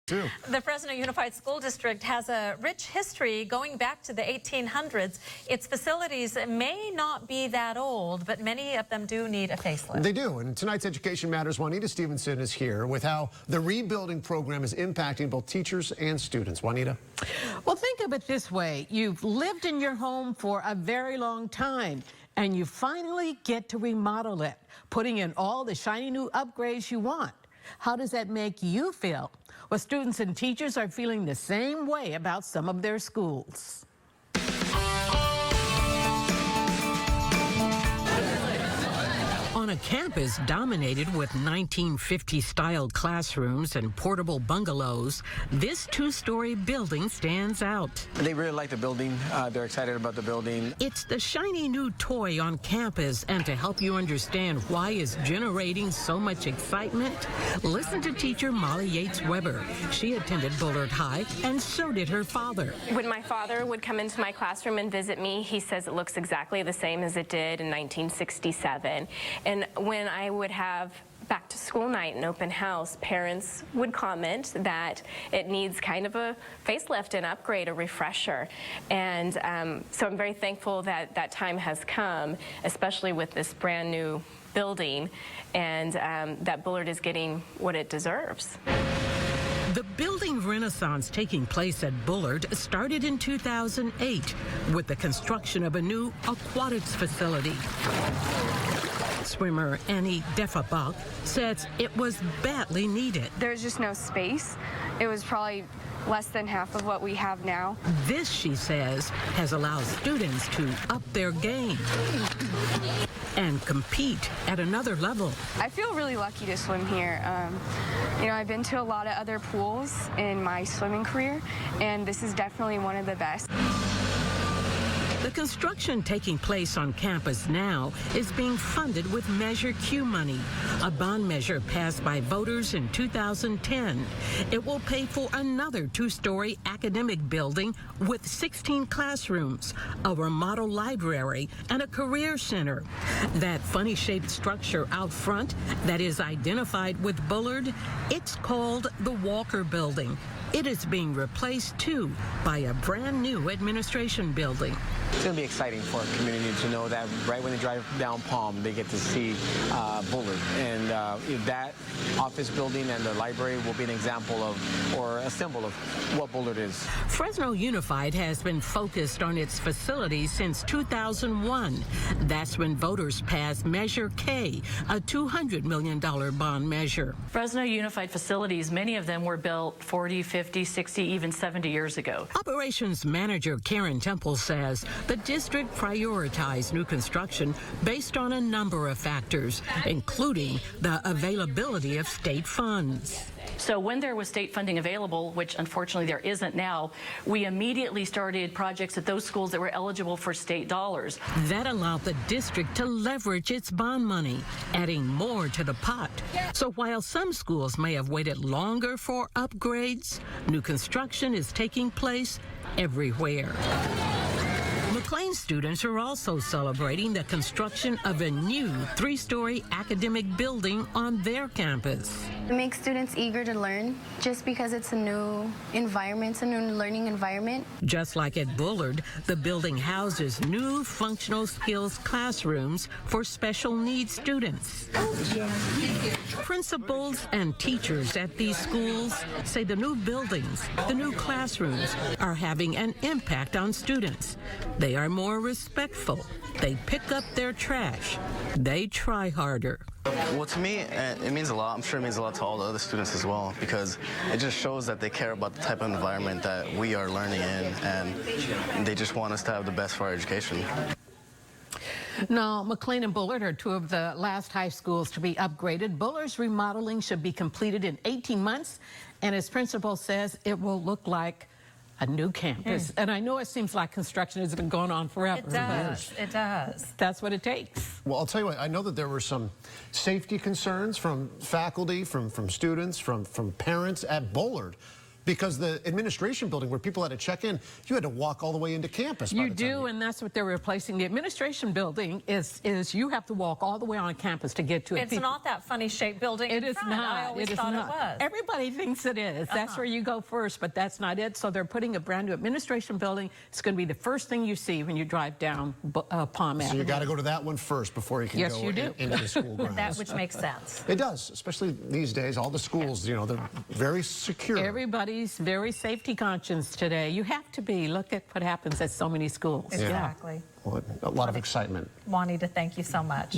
Too. The Fresno Unified School District has a rich history going back to the 1800s. Its facilities may not be that old, but many of them do need a facelift. They do, and tonight's Education Matters, Juanita Stevenson is here with how the rebuilding program is impacting both teachers and students. Juanita? Well, think of it this way. You've lived in your home for a very long time, and you finally get to remodel it, putting in all the shiny new upgrades you want. How does that make you feel? Well, students and teachers are feeling the same way about some of their schools. On a campus dominated with 1950-style classrooms and portable bungalows, this two-story building stands out. They really like the building. They're excited about the building. It's the shiny new toy on campus, and to help you understand why it's generating so much excitement, listen to teacher Molly Yates-Weber. She attended Bullard High, and so did her father. When my father would come into my classroom and visit me, he says it looks exactly the same as it did in 1967. And when I would have back to school night and open house, parents would comment that it needs kind of a facelift, an upgrade, a refresher. And so I'm very thankful that that time has come, especially with this brand new building, and that Bullard is getting what it deserves. The building renaissance taking place at Bullard started in 2008 with the construction of a new aquatics facility. Swimmer Annie Defabach says it was badly needed. There's just no space. It was probably less than half of what we have now. This, she says, has allowed students to up their game and compete at another level. I feel really lucky to swim here. You know, I've been to a lot of other pools in my swimming career, and this is definitely one of the best. The construction taking place on campus now is being funded with Measure Q money, a bond measure passed by voters in 2010. It will pay for another two-story academic building with 16 classrooms, a remodeled library, and a career center. That funny-shaped structure out front that is identified with Bullard, it's called the Walker Building. It is being replaced, too, by a brand-new administration building. It's going to be exciting for our community to know that right when they drive down Palm, they get to see Bullard. And that office building and the library will be an example of, or a symbol of, what Bullard is. Fresno Unified has been focused on its facilities since 2001. That's when voters passed Measure K, a $200 million bond measure. Fresno Unified facilities, many of them were built 40, 50, 60, even 70 years ago. Operations Manager Karen Temple says the district prioritized new construction based on a number of factors, including the availability of state funds. So when there was state funding available, which unfortunately there isn't now, we immediately started projects at those schools that were eligible for state dollars. That allowed the district to leverage its bond money, adding more to the pot. So while some schools may have waited longer for upgrades, new construction is taking place everywhere. McLean students are also celebrating the construction of a new three-story academic building on their campus. It makes students eager to learn just because it's a new environment, it's a new learning environment. Just like at Bullard, the building houses new functional skills classrooms for special needs students. Principals and teachers at these schools say the new buildings, the new classrooms are having an impact on students. They are more respectful. They pick up their trash. They try harder. Well, to me, it means a lot. I'm sure it means a lot to all the other students as well, because it just shows that they care about the type of environment that we are learning in, and they just want us to have the best for our education. Now, McLean and Bullard are two of the last high schools to be upgraded. Bullard's remodeling should be completed in 18 months, and as principal says, it will look like a new campus. And I know it seems like construction has been going on forever. It does. It does. That's what it takes. Well, I'll tell you what, I know that there were some safety concerns from faculty, from students, from parents at Bullard. Because the administration building where people had to check in, you had to walk all the way into campus. by You the time do, and that's what they're replacing. The administration building is you have to walk all the way on campus to get to it. It's not that funny shaped building. It in is front. not. I always It is thought not. it was. Everybody thinks it is. That's where you go first, but that's not it. So they're putting a brand new administration building. It's going to be the first thing you see when you drive down Palm Avenue. So you got to go to that one first before you can Yes, go you do. into the school grounds. That which makes sense. It does, especially these days. All the schools, you know, they're very secure. Everybody's very safety conscious today. You have to be. Look at what happens at so many schools. Exactly. Well, a lot of excitement. Juanita, thank you so much.